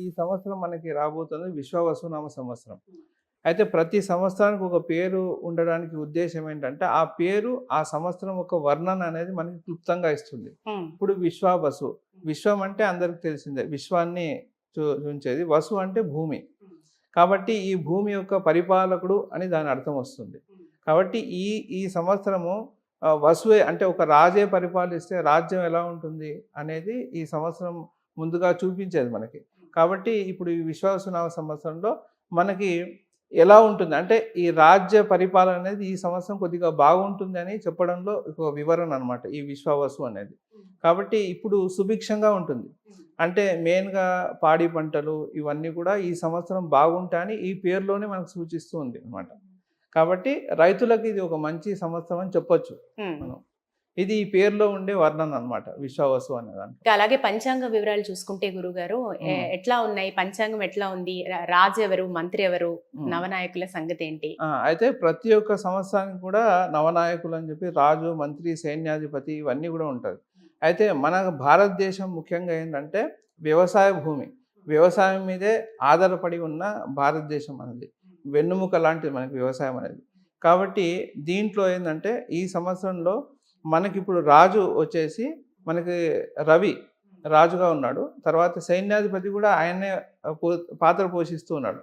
ఈ సంవత్సరం మనకి రాబోతుంది విశ్వావసునామ సంవత్సరం. అయితే ప్రతి సంవత్సరానికి ఒక పేరు ఉండడానికి ఉద్దేశ్యం ఏంటంటే, ఆ పేరు ఆ సంవత్సరం ఒక వర్ణన అనేది మనకి క్లుప్తంగా ఇస్తుంది. ఇప్పుడు విశ్వావసు, విశ్వం అంటే అందరికి తెలిసిందే. విశ్వాన్ని ఉంచేది. వసు అంటే భూమి. కాబట్టి ఈ భూమి యొక్క పరిపాలకుడు అని దాని అర్థం వస్తుంది. కాబట్టి ఈ ఈ సంవత్సరము వసువే అంటే ఒక రాజే పరిపాలిస్తే రాజ్యం ఎలా ఉంటుంది అనేది ఈ సంవత్సరం ముందుగా చూపించేది మనకి. కాబట్టి ఇప్పుడు ఈ విశ్వావసునామ సంవత్సరంలో మనకి ఎలా ఉంటుంది అంటే ఈ రాజ్య పరిపాలన అనేది ఈ సంవత్సరం కొద్దిగా బాగుంటుంది అని చెప్పడంలో ఒక వివరణ అనమాట ఈ విశ్వావసు అనేది. కాబట్టి ఇప్పుడు సుభిక్షంగా ఉంటుంది. అంటే మెయిన్గా పాడి పంటలు ఇవన్నీ కూడా ఈ సంవత్సరం బాగుంటాయని ఈ పేరులోనే మనకు సూచిస్తూ ఉంది అనమాట. కాబట్టి రైతులకు ఇది ఒక మంచి సంవత్సరం అని చెప్పొచ్చు మనం. ఇది ఈ పేరులో ఉండే వర్ణన అనమాట విశ్వావసు అనేదాన్ని. అలాగే పంచాంగ వివరాలు చూసుకుంటే గురుగారు ఎట్లా ఉన్నాయి, పంచాంగం ఎట్లా ఉంది, రాజు ఎవరు, మంత్రి ఎవరు, నవనాయకుల సంగతి ఏంటి? అయితే ప్రతి ఒక్క సంవత్సరానికి కూడా నవనాయకులు అని చెప్పి రాజు, మంత్రి, సైన్యాధిపతి ఇవన్నీ కూడా ఉంటుంది. అయితే మన భారతదేశం ముఖ్యంగా ఏంటంటే వ్యవసాయ భూమి, వ్యవసాయం మీదే ఆధారపడి ఉన్న భారతదేశం అనేది వెన్నుముక లాంటిది మనకి వ్యవసాయం అనేది. కాబట్టి దీంట్లో ఏంటంటే ఈ సంవత్సరంలో మనకి ఇప్పుడు రాజు వచ్చేసి మనకి రవి రాజుగా ఉన్నాడు. తర్వాత సైన్యాధిపతి కూడా ఆయనే పాత్ర పోషిస్తూ ఉన్నాడు.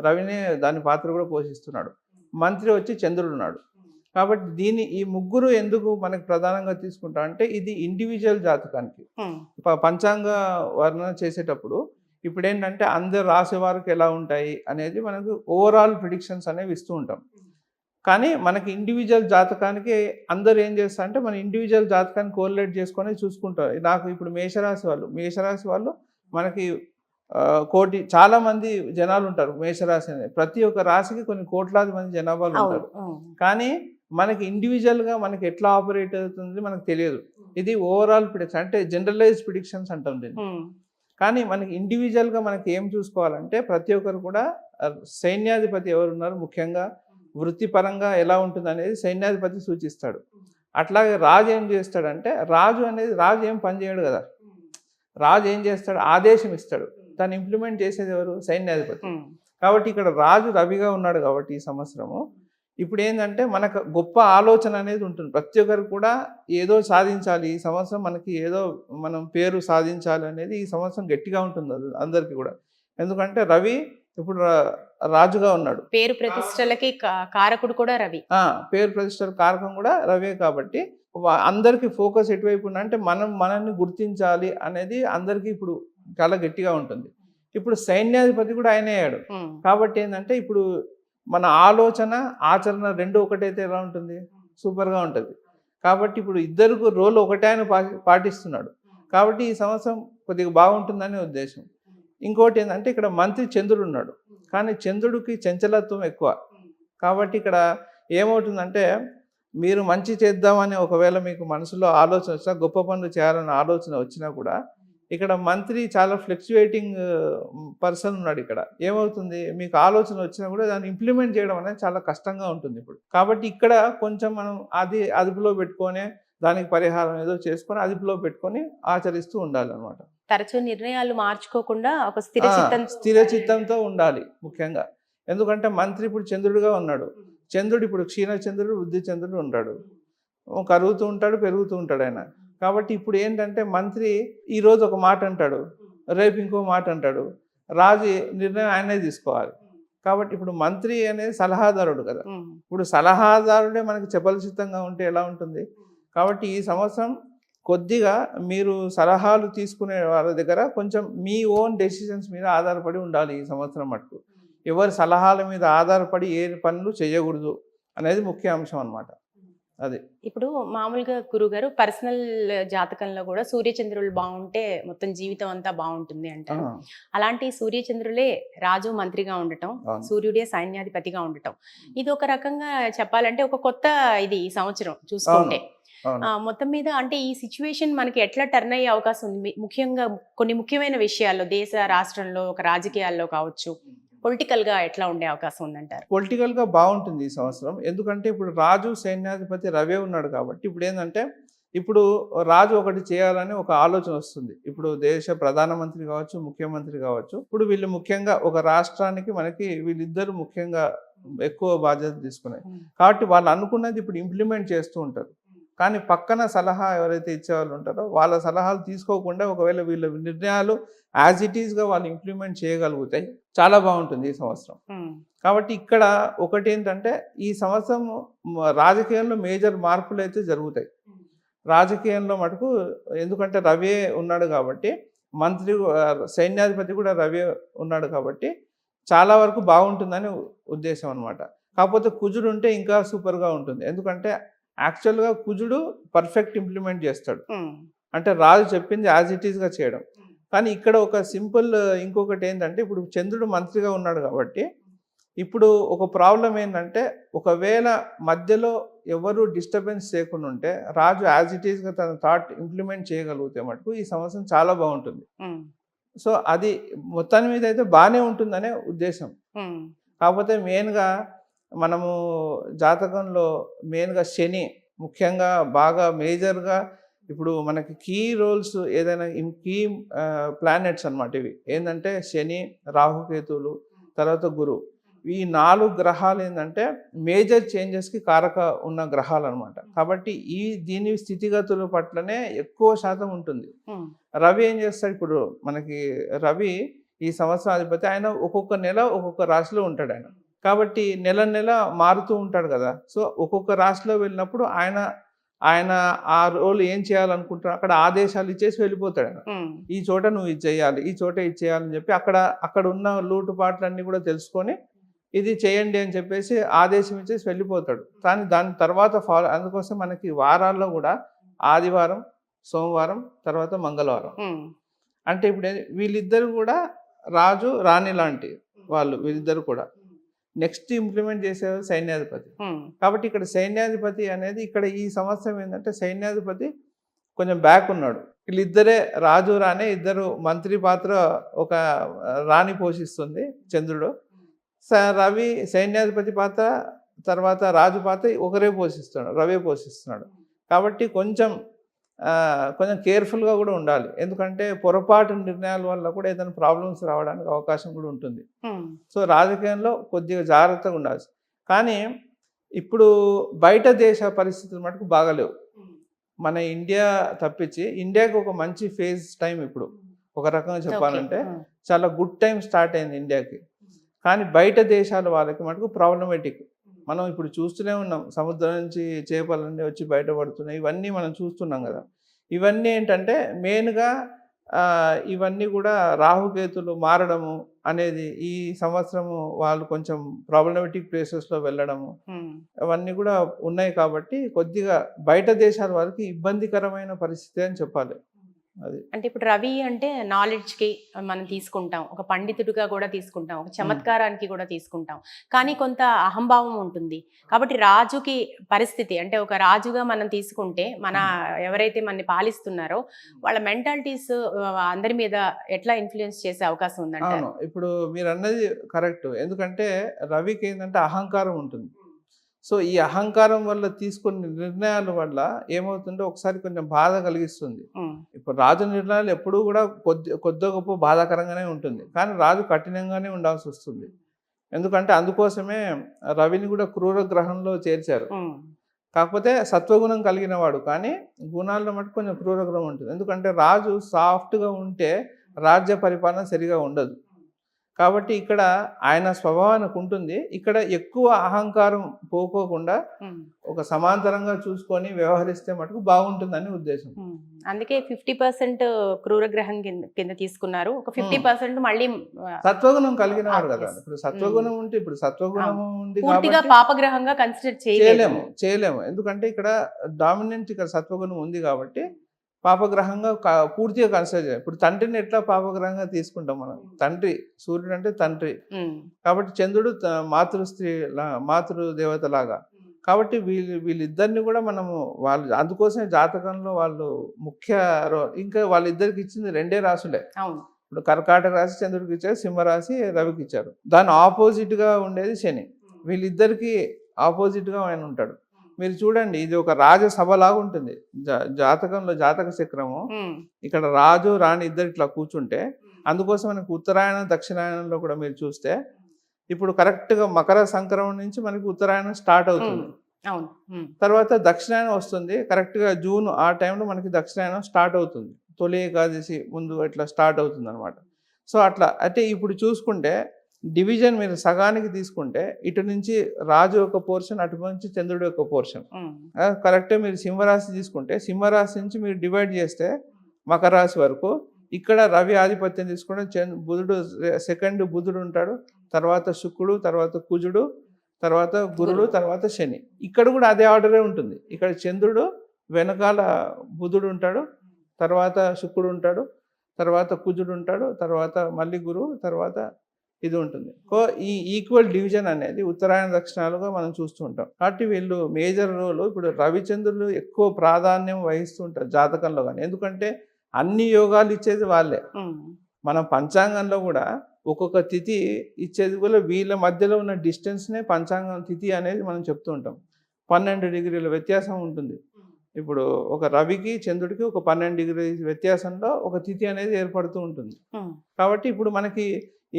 రవినే దాని పాత్ర కూడా పోషిస్తున్నాడు. మంత్రి వచ్చి చంద్రుడు ఉన్నాడు. కాబట్టి ఈ ముగ్గురు ఎందుకు మనకి ప్రధానంగా తీసుకుంటా అంటే ఇది ఇండివిజువల్ జాతకానికి పంచాంగ వర్ణన చేసేటప్పుడు ఇప్పుడు ఏంటంటే అందరు రాసేవారికి ఎలా ఉంటాయి అనేది మనకు ఓవరాల్ ప్రిడిక్షన్స్ అనేవి ఇస్తూ ఉంటాం. కానీ మనకి ఇండివిజువల్ జాతకానికి అందరు ఏం చేస్తారు అంటే మన ఇండివిజువల్ జాతకాన్ని కోరిలేట్ చేసుకొని చూసుకుంటారు. నాకు ఇప్పుడు మేషరాశి వాళ్ళు మనకి చాలామంది జనాలు ఉంటారు. మేషరాశి అనేది ప్రతి ఒక్క రాశికి కొన్ని కోట్లాది మంది జనాభాలు ఉంటారు. కానీ మనకి ఇండివిజువల్గా మనకి ఎట్లా ఆపరేట్ అవుతుంది మనకు తెలియదు. ఇది ఓవరాల్ ప్రిడిక్షన్ అంటే జనరలైజ్ ప్రిడిక్షన్స్ అంటాం దీన్ని. కానీ మనకి ఇండివిజువల్గా మనకి ఏం చూసుకోవాలంటే ప్రతి ఒక్కరు కూడా సైన్యాధిపతి ఎవరున్నారు, ముఖ్యంగా వృత్తిపరంగా ఎలా ఉంటుంది అనేది సైన్యాధిపతి సూచిస్తాడు. అట్లాగే రాజు ఏం చేస్తాడంటే రాజు ఏం పని చేయడు కదా. రాజు ఏం చేస్తాడు, ఆదేశం ఇస్తాడు. దాన్ని ఇంప్లిమెంట్ చేసేది ఎవరు, సైన్యాధిపతి. కాబట్టి ఇక్కడ రాజు రవిగా ఉన్నాడు కాబట్టి ఈ సంవత్సరము ఇప్పుడు ఏంటంటే మనకు గొప్ప ఆలోచన అనేది ఉంటుంది. ప్రతి ఒక్కరు కూడా ఏదో సాధించాలి ఈ సంవత్సరం, మనకి ఏదో మనం పేరు సాధించాలి అనేది ఈ సంవత్సరం గట్టిగా ఉంటుంది అందరికీ కూడా. ఎందుకంటే రవి ఇప్పుడు రాజుగా ఉన్నాడు. పేరు ప్రతిష్టలకి కారకుడు కూడా రవి. పేరు ప్రతిష్టల కారకం కూడా రవే. కాబట్టి అందరికి ఫోకస్ ఎటువైపు అంటే మనల్ని గుర్తించాలి అనేది అందరికీ ఇప్పుడు చాలా గట్టిగా ఉంటుంది. ఇప్పుడు సైన్యాధిపతి కూడా ఆయనే అయ్యాడు. కాబట్టి ఏంటంటే ఇప్పుడు మన ఆలోచన ఆచరణ రెండు ఒకటైతే ఎలా ఉంటుంది, సూపర్గా ఉంటుంది. కాబట్టి ఇప్పుడు ఇద్దరు రోల్ ఒకటే ఆయన పాటిస్తున్నాడు. కాబట్టి ఈ సంవత్సరం కొద్దిగా బాగుంటుందనే ఉద్దేశం. ఇంకోటి ఏంటంటే ఇక్కడ మంత్రి చంద్రుడు ఉన్నాడు. కానీ చంద్రుడికి చంచలత్వం ఎక్కువ. కాబట్టి ఇక్కడ ఏమవుతుందంటే మీరు మంచి చేద్దామని ఒకవేళ మీకు మనసులో ఆలోచన వచ్చినా, గొప్ప పనులు చేయాలన్న ఆలోచన వచ్చినా కూడా ఇక్కడ మంత్రి చాలా ఫ్లక్చువేటింగ్ పర్సన్ ఉన్నాడు. ఇక్కడ ఏమవుతుంది, మీకు ఆలోచన వచ్చినా కూడా దాన్ని ఇంప్లిమెంట్ చేయడం అనేది చాలా కష్టంగా ఉంటుంది ఇప్పుడు. కాబట్టి ఇక్కడ కొంచెం మనం అదుపులో పెట్టుకొని దానికి పరిహారం ఏదో చేసుకొని అదుపులో పెట్టుకొని ఆచరిస్తూ ఉండాలి అనమాట. తరచూ నిర్ణయాలు మార్చుకోకుండా ఒక స్థిర చిత్తంతో ఉండాలి ముఖ్యంగా. ఎందుకంటే మంత్రి ఇప్పుడు చంద్రుడిగా ఉన్నాడు. చంద్రుడు ఇప్పుడు క్షీణచంద్రుడు, వృద్ధి చంద్రుడు ఉంటాడు. కరుగుతూ ఉంటాడు, పెరుగుతూ ఉంటాడు ఆయన. కాబట్టి ఇప్పుడు ఏంటంటే మంత్రి ఈరోజు ఒక మాట అంటాడు, రేపు ఇంకో మాట అంటాడు. రాజు నిర్ణయం ఆయనే తీసుకోవాలి. కాబట్టి ఇప్పుడు మంత్రి అనేది సలహాదారుడు కదా. ఇప్పుడు సలహాదారుడే మనకి చపలచిత్తంగా ఉంటే ఎలా ఉంటుంది. కాబట్టి ఈ సంవత్సరం కొద్దిగా మీరు సలహాలు తీసుకునే వాళ్ళ దగ్గర కొంచెం మీ ఓన్ డెసిషన్స్ మీద ఆధారపడి ఉండాలి ఈ సంవత్సరం మటుకు. ఎవరి సలహాల మీద ఆధారపడి ఏ పనులు చేయకూడదు అనేది ముఖ్య అంశం అన్నమాట. అది ఇప్పుడు మామూలుగా గురుగారు పర్సనల్ జాతకంలో కూడా సూర్యచంద్రులు బాగుంటే మొత్తం జీవితం అంతా బాగుంటుంది అంటారు. అలాంటి సూర్యచంద్రులే రాజు మంత్రిగా ఉండటం, సూర్యుడే సైన్యాధిపతిగా ఉండటం, ఇది ఒక రకంగా చెప్పాలంటే ఒక కొత్త ఇది ఈ సంవత్సరం చూసుకుంటే. మొత్తం మీద అంటే ఈ సిచ్యువేషన్ మనకి ఎట్లా టర్న్ అయ్యే అవకాశం ఉంది, ముఖ్యంగా కొన్ని ముఖ్యమైన విషయాల్లో దేశ రాష్ట్రంలో ఒక రాజకీయాల్లో కావచ్చు, పొలిటికల్గా ఎట్లా ఉండే అవకాశం ఉందంటారు? పొలిటికల్గా బాగుంటుంది ఈ సంవత్సరం. ఎందుకంటే ఇప్పుడు రాజు సైన్యాధిపతి రవే ఉన్నాడు కాబట్టి ఇప్పుడు ఏంటంటే ఇప్పుడు రాజు ఒకటి చేయాలని ఒక ఆలోచన వస్తుంది. ఇప్పుడు దేశ ప్రధానమంత్రి కావచ్చు, ముఖ్యమంత్రి కావచ్చు. ఇప్పుడు వీళ్ళు ముఖ్యంగా ఒక రాష్ట్రానికి మనకి వీళ్ళిద్దరు ముఖ్యంగా ఎక్కువ బాధ్యత తీసుకున్నారు. కాబట్టి వాళ్ళు అనుకున్నది ఇప్పుడు ఇంప్లిమెంట్ చేస్తూ ఉంటారు. కానీ పక్కన సలహా ఎవరైతే ఇచ్చేవాళ్ళు ఉంటారో వాళ్ళ సలహాలు తీసుకోకుండా ఒకవేళ వీళ్ళ నిర్ణయాలు యాజ్ ఇట్ ఈస్గా వాళ్ళు ఇంప్లిమెంట్ చేయగలుగుతాయి, చాలా బాగుంటుంది ఈ సంవత్సరం. కాబట్టి ఇక్కడ ఒకటి ఏంటంటే ఈ సంవత్సరం రాజకీయంలో మేజర్ మార్పులు అయితే జరుగుతాయి. రాజకీయంలో మటుకు ఎందుకంటే రవి ఉన్నాడు కాబట్టి, మంత్రి సైన్యాధిపతి కూడా రవి ఉన్నాడు కాబట్టి చాలా వరకు బాగుంటుందని ఉద్దేశం అనమాట. కాకపోతే కుజుడు ఉంటే ఇంకా సూపర్గా ఉంటుంది. ఎందుకంటే యాక్చువల్గా కుజుడు పర్ఫెక్ట్ ఇంప్లిమెంట్ చేస్తాడు, అంటే రాజు చెప్పింది యాజ్ ఇట్ ఈస్గా చేయడం. కానీ ఇక్కడ ఒక సింపుల్ ఇంకొకటి ఏంటంటే ఇప్పుడు చంద్రుడు మంత్రిగా ఉన్నాడు కాబట్టి ఇప్పుడు ఒక ప్రాబ్లం ఏంటంటే ఒకవేళ మధ్యలో ఎవరు డిస్టర్బెన్స్ చేయకుండా ఉంటే రాజు యాజ్ ఇట్ ఈస్గా తన థాట్ ఇంప్లిమెంట్ చేయగలిగితే మటుకు ఈ సంవత్సరం చాలా బాగుంటుంది. సో అది మొత్తం మీద అయితే బాగానే ఉంటుందనే ఉద్దేశం. కాకపోతే మెయిన్గా మనము జాతకంలో మెయిన్గా శని ముఖ్యంగా బాగా మేజర్గా ఇప్పుడు మనకి కీ రోల్స్ ఏదైనా కీ ప్లానెట్స్ అన్నమాట. ఇవి ఏంటంటే శని, రాహుకేతువులు, తర్వాత గురువు. ఈ 4 గ్రహాలు ఏంటంటే మేజర్ చేంజెస్కి కారక ఉన్న గ్రహాలు అనమాట. కాబట్టి దీని స్థితిగతుల పట్లనే ఎక్కువ శాతం ఉంటుంది. రవి ఏం చేస్తాడు, ఇప్పుడు మనకి రవి ఈ సంవత్సరం అధిపతి, ఆయన ఒక్కొక్క నెల ఒక్కొక్క రాశిలో ఉంటాడు ఆయన. కాబట్టి నెల నెల మారుతూ ఉంటాడు కదా. సో ఒక్కొక్క రాశిలో వెళ్ళినప్పుడు ఆయన ఆ రోల్ ఏం చేయాలనుకుంటాడు అక్కడ ఆదేశాలు ఇచ్చేసి వెళ్ళిపోతాడు ఆయన. ఈ చోట నువ్వు ఇది చేయాలి, ఈ చోట ఇది చేయాలని చెప్పి అక్కడ ఉన్న లోటుపాట్లన్నీ కూడా తెలుసుకొని ఇది చేయండి అని చెప్పేసి ఆదేశం ఇచ్చేసి వెళ్ళిపోతాడు. కానీ దాని తర్వాత అందుకోసం మనకి వారాల్లో కూడా ఆదివారం, సోమవారం, తర్వాత మంగళవారం. అంటే ఇప్పుడు వీళ్ళిద్దరు కూడా రాజు రాణి లాంటి వాళ్ళు, వీళ్ళిద్దరు కూడా నెక్స్ట్ ఇంప్లిమెంట్ చేసేవారు సైన్యాధిపతి. కాబట్టి ఇక్కడ సైన్యాధిపతి అనేది ఇక్కడ ఈ సంవత్సరం ఏంటంటే సైన్యాధిపతి కొంచెం బ్యాక్ ఉన్నాడు. వీళ్ళిద్దరే రాజు రాణి ఇద్దరు మంత్రి పాత్ర ఒక రాణి పోషిస్తుంది చంద్రుడు. రవి సైన్యాధిపతి పాత్ర తర్వాత రాజు పాత్ర ఒకరే పోషిస్తున్నాడు, రవే పోషిస్తున్నాడు. కాబట్టి కొంచెం కేర్ఫుల్గా కూడా ఉండాలి. ఎందుకంటే పొరపాటు నిర్ణయాల వల్ల కూడా ఏదైనా ప్రాబ్లమ్స్ రావడానికి అవకాశం కూడా ఉంటుంది. సో రాజకీయంలో కొద్దిగా జాగ్రత్తగా ఉండాలి. కానీ ఇప్పుడు బయట దేశ పరిస్థితులు మటుకు బాగలేవు. మన ఇండియా తప్పించి ఇండియాకి ఒక మంచి ఫేజ్ టైం ఇప్పుడు ఒక రకంగా చెప్పాలంటే చాలా గుడ్ టైం స్టార్ట్ అయింది ఇండియాకి. కానీ బయట దేశాల వాళ్ళకి మటుకు ప్రాబ్లమేటిక్. మనం ఇప్పుడు చూస్తూనే ఉన్నాం, సముద్రం నుంచి చేపలన్నీ వచ్చి బయటపడుతున్నాయి, ఇవన్నీ మనం చూస్తున్నాం కదా. ఇవన్నీ ఏంటంటే మెయిన్గా ఇవన్నీ కూడా రాహుకేతులు మారడము అనేది ఈ సంవత్సరము వాళ్ళు కొంచెం ప్రాబ్లమేటిక్ ప్లేసెస్లో వెళ్ళడము అవన్నీ కూడా ఉన్నాయి. కాబట్టి కొద్దిగా బయట దేశాల వాళ్ళకి ఇబ్బందికరమైన పరిస్థితి అని చెప్పాలి. అది అంటే ఇప్పుడు రవి అంటే నాలెడ్జ్కి మనం తీసుకుంటాం, ఒక పండితుడిగా కూడా తీసుకుంటాం, ఒక చమత్కారానికి కూడా తీసుకుంటాం. కానీ కొంత అహంభావం ఉంటుంది. కాబట్టి రాజుకి పరిస్థితి అంటే ఒక రాజుగా మనం తీసుకుంటే మన ఎవరైతే మనని పాలిస్తున్నారో వాళ్ళ మెంటాలిటీస్ అందరి మీద ఎట్లా ఇన్ఫ్లుయెన్స్ చేసే అవకాశం ఉందంటే? అవును, ఇప్పుడు మీరు అన్నది కరెక్ట్. ఎందుకంటే రవికి ఏంటంటే అహంకారం ఉంటుంది. సో ఈ అహంకారం వల్ల తీసుకున్న నిర్ణయాల వల్ల ఏమవుతుందో ఒకసారి కొంచెం బాధ కలిగిస్తుంది. ఇప్పుడు రాజు నిర్ణయాలు ఎప్పుడూ కూడా కొద్ది గొప్ప బాధాకరంగానే ఉంటుంది. కానీ రాజు కఠినంగానే ఉండాల్సి వస్తుంది. ఎందుకంటే అందుకోసమే రవిని కూడా క్రూర గ్రహంలో చేర్చారు. కాకపోతే సత్వగుణం కలిగిన వాడు, కానీ గుణాల్లో మటుకు కొంచెం క్రూర గ్రహం ఉంటుంది. ఎందుకంటే రాజు సాఫ్ట్గా ఉంటే రాజ్య పరిపాలన సరిగా ఉండదు. కాబట్టి ఇక్కడ ఆయన స్వభావానికి ఉంటుంది. ఇక్కడ ఎక్కువ అహంకారం పోకోకుండా ఒక సమాంతరంగా చూసుకొని వ్యవహరిస్తే మటుకు బాగుంటుందని ఉద్దేశం. అందుకే 50% క్రూర గ్రహం కింద తీసుకున్నారు, ఒక 50% మళ్ళీ సత్వగుణం కలిగిన వాడు కదా. ఇప్పుడు సత్వగుణం ఉంటే ఇప్పుడు సత్వగుణం ఉంది కాబట్టి పాపగ్రహంగా కన్సిడర్ చేయలేము. ఎందుకంటే ఇక్కడ డామినెంట్ ఇక్కడ సత్వగుణం ఉంది కాబట్టి పాపగ్రహంగా పూర్తిగా కన్సిడర్ చేయాలి. ఇప్పుడు తండ్రిని ఎట్లా పాపగ్రహంగా తీసుకుంటాం మనం? తండ్రి, సూర్యుడు అంటే తండ్రి. కాబట్టి చంద్రుడు మాతృదేవత లాగా. కాబట్టి వీళ్ళిద్దరిని కూడా మనము అందుకోసమే జాతకంలో వాళ్ళు ముఖ్య ఇంకా వాళ్ళిద్దరికి ఇచ్చింది 2 రాసులే. ఇప్పుడు కర్కాటక రాశి చంద్రుడికి ఇచ్చారు, సింహరాశి రవికి ఇచ్చారు. దాని ఆపోజిట్గా ఉండేది శని. వీళ్ళిద్దరికి ఆపోజిట్గా ఆయన ఉంటాడు. మీరు చూడండి, ఇది ఒక రాజసభలాగా ఉంటుంది. జాతకంలో జాతక చక్రము ఇక్కడ రాజు రాణి ఇద్దరు ఇట్లా కూర్చుంటే, అందుకోసం మనకు ఉత్తరాయణం దక్షిణాయనంలో కూడా మీరు చూస్తే ఇప్పుడు కరెక్ట్గా మకర సంక్రమణ నుంచి మనకి ఉత్తరాయణం స్టార్ట్ అవుతుంది. తర్వాత దక్షిణాయనం వస్తుంది, కరెక్ట్గా జూన్ ఆ టైంలో మనకి దక్షిణాయనం స్టార్ట్ అవుతుంది. తొలి ఏకాదశి ముందు ఇట్లా స్టార్ట్ అవుతుంది అనమాట. సో అట్లా అంటే ఇప్పుడు చూసుకుంటే డివిజన్ మీరు సగానికి తీసుకుంటే ఇటు నుంచి రాజు ఒక పోర్షన్, అటు నుంచి చంద్రుడు ఒక పోర్షన్. కరెక్టే. మీరు సింహరాశి తీసుకుంటే సింహరాశి నుంచి మీరు డివైడ్ చేస్తే మకర రాశి వరకు ఇక్కడ రవి ఆధిపత్యం తీసుకుంటే బుధుడు సెకండ్ బుధుడు ఉంటాడు, తర్వాత శుక్రుడు, తర్వాత కుజుడు, తర్వాత గురుడు, తర్వాత శని. ఇక్కడ కూడా అదే ఆర్డరే ఉంటుంది. ఇక్కడ చంద్రుడు వెనకాల బుధుడు ఉంటాడు, తర్వాత శుక్రుడు ఉంటాడు, తర్వాత కుజుడు ఉంటాడు, తర్వాత మళ్ళీ గురువు, తర్వాత ఇది ఉంటుంది. ఈ ఈక్వల్ డివిజన్ అనేది ఉత్తరాయణ దక్షిణాలుగా మనం చూస్తూ ఉంటాం. కాబట్టి వీళ్ళు మేజర్ రోల్ ఇప్పుడు రవిచంద్రులు ఎక్కువ ప్రాధాన్యం వహిస్తూ ఉంటారు జాతకంలో కానీ. ఎందుకంటే అన్ని యోగాలు ఇచ్చేది వాళ్ళే. మనం పంచాంగంలో కూడా ఒక్కొక్క తిథి ఇచ్చేది కూడా వీళ్ళ మధ్యలో ఉన్న డిస్టెన్స్నే పంచాంగం తిథి అనేది మనం చెప్తూ ఉంటాం. 12 డిగ్రీల వ్యత్యాసం ఉంటుంది. ఇప్పుడు ఒక రవికి చంద్రుడికి ఒక 12 డిగ్రీ వ్యత్యాసంలో ఒక తిథి అనేది ఏర్పడుతూ ఉంటుంది. కాబట్టి ఇప్పుడు మనకి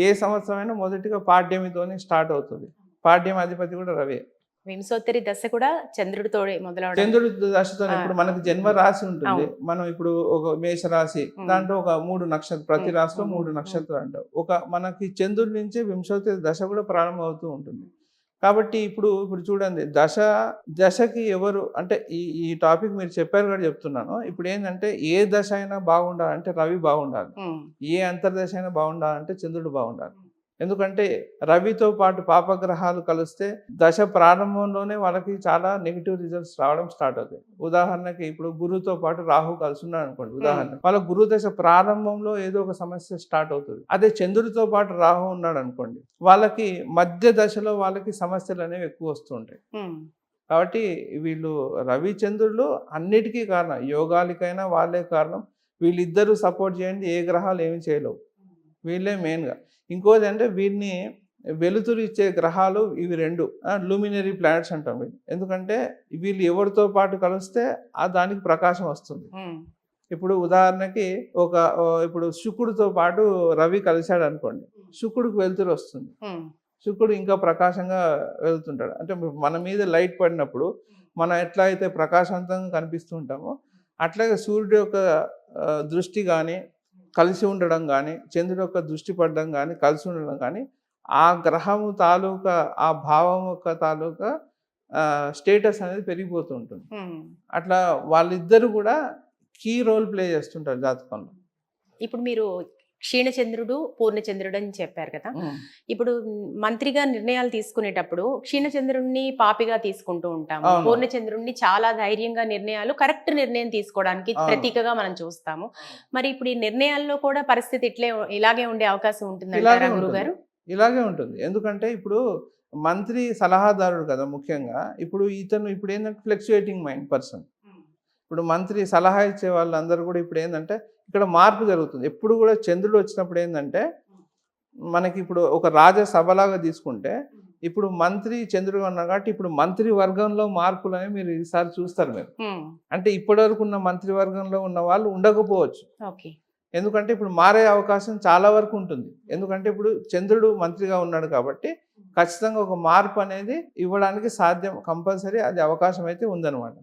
ఏ సంవత్సరమైనా మొదటిగా పాడ్యమితోనే స్టార్ట్ అవుతుంది. పాడ్యం అధిపతి కూడా రవి. వింశోత్తరి దశ కూడా చంద్రుడితో మొదలవడం. చంద్రుడి దశతో ఇప్పుడు మనకి జన్మ రాశి ఉంటుంది. మనం ఇప్పుడు ఒక మేష రాశి, దాంట్లో ఒక 3 నక్షత్రాలు, ప్రతి రాశిలో 3 నక్షత్రాలు అంటాం. మనకి చంద్రుడి నుంచే వింశోత్తరి దశ కూడా ప్రారంభం అవుతూ ఉంటుంది. కాబట్టి ఇప్పుడు చూడండి, దశకి ఎవరు అంటే ఈ టాపిక్ మీరు చెప్పారు కూడా చెప్తున్నాను. ఇప్పుడు ఏంటంటే ఏ దశ అయినా బాగుండాలంటే రవి బాగుండాలి, ఏ అంతర్దశ అయినా బాగుండాలంటే చంద్రుడు బాగుండాలి. ఎందుకంటే రవితో పాటు పాపగ్రహాలు కలిస్తే దశ ప్రారంభంలోనే వాళ్ళకి చాలా నెగిటివ్ రిజల్ట్స్ రావడం స్టార్ట్ అవుతాయి. ఉదాహరణకి ఇప్పుడు గురువుతో పాటు రాహు కలిసి ఉన్నాడు అనుకోండి, ఉదాహరణ వాళ్ళ గురు దశ ప్రారంభంలో ఏదో ఒక సమస్య స్టార్ట్ అవుతుంది. అదే చంద్రుడితో పాటు రాహు ఉన్నాడు అనుకోండి, వాళ్ళకి మధ్య దశలో వాళ్ళకి సమస్యలు అనేవి ఎక్కువ వస్తుంటాయి. కాబట్టి వీళ్ళు రవి చంద్రులు అన్నిటికీ కారణం, యోగాలకైనా వాళ్ళే కారణం. వీళ్ళిద్దరూ సపోర్ట్ చేయండి, ఏ గ్రహాలు ఏమి చేయలేవు, వీళ్ళే మెయిన్గా. ఇంకోది అంటే వీటిని వెలుతురు ఇచ్చే గ్రహాలు ఇవి 2 లూమినరీ ప్లానెట్స్ అంటాం వీళ్ళు. ఎందుకంటే వీళ్ళు ఎవరితో పాటు కలిస్తే దానికి ప్రకాశం వస్తుంది. ఇప్పుడు ఉదాహరణకి ఇప్పుడు శుక్రుడితో పాటు రవి కలిశాడు అనుకోండి, శుక్రుడికి వెలుతురు వస్తుంది, శుక్రుడు ఇంకా ప్రకాశంగా వెళ్తుంటాడు. అంటే మన మీద లైట్ పడినప్పుడు మనం ఎట్లా అయితే ప్రకాశవంతంగా కనిపిస్తూ ఉంటామో అట్లాగే సూర్యుడు యొక్క దృష్టి కానీ కలిసి ఉండడం కానీ, చంద్రుడి యొక్క దృష్టి పడడం కానీ, కలిసి ఉండడం కానీ, ఆ గ్రహము తాలూకా ఆ భావం యొక్క తాలూకా స్టేటస్ అనేది పెరిగిపోతూ ఉంటుంది. అట్లా వాళ్ళిద్దరు కూడా కీ రోల్ ప్లే చేస్తుంటారు జాతకంలో. ఇప్పుడు మీరు క్షీణచంద్రుడు పూర్ణచంద్రుడు అని చెప్పారు కదా. ఇప్పుడు మంత్రిగా నిర్ణయాలు తీసుకునేటప్పుడు క్షీణచంద్రుడిని పాపిగా తీసుకుంటూ ఉంటాము, పూర్ణచంద్రుడిని చాలా ధైర్యంగా నిర్ణయాలు కరెక్ట్ నిర్ణయం తీసుకోవడానికి ప్రతీకగా మనం చూస్తాము. మరి ఇప్పుడు ఈ నిర్ణయాల్లో కూడా పరిస్థితి ఇలాగే ఉండే అవకాశం ఉంటుందంటారా గురుగారు? ఇలాగే ఉంటుంది. ఎందుకంటే ఇప్పుడు మంత్రి సలహాదారుడు కదా ముఖ్యంగా. ఇప్పుడు ఏంటంటే ఫ్లక్చుయేటింగ్ మైండ్ పర్సన్. ఇప్పుడు మంత్రి సలహా ఇచ్చే వాళ్ళందరూ కూడా ఇప్పుడు ఏంటంటే ఇక్కడ మార్పు జరుగుతుంది. ఎప్పుడు కూడా చంద్రుడు వచ్చినప్పుడు ఏంటంటే మనకి ఇప్పుడు ఒక రాజసభలాగా తీసుకుంటే ఇప్పుడు మంత్రి చంద్రుడు ఉన్నారు కాబట్టి ఇప్పుడు మంత్రి వర్గంలో మార్పులు అనేవి మీరు ఈసారి చూస్తారు మీరు. అంటే ఇప్పటివరకు ఉన్న మంత్రి వర్గంలో ఉన్న వాళ్ళు ఉండకపోవచ్చు. ఎందుకంటే ఇప్పుడు మారే అవకాశం చాలా వరకు ఉంటుంది. ఎందుకంటే ఇప్పుడు చంద్రుడు మంత్రిగా ఉన్నాడు కాబట్టి ఖచ్చితంగా ఒక మార్పు అనేది ఇవ్వడానికి సాధ్యం, కంపల్సరీ అది అవకాశం అయితే ఉందన్నమాట.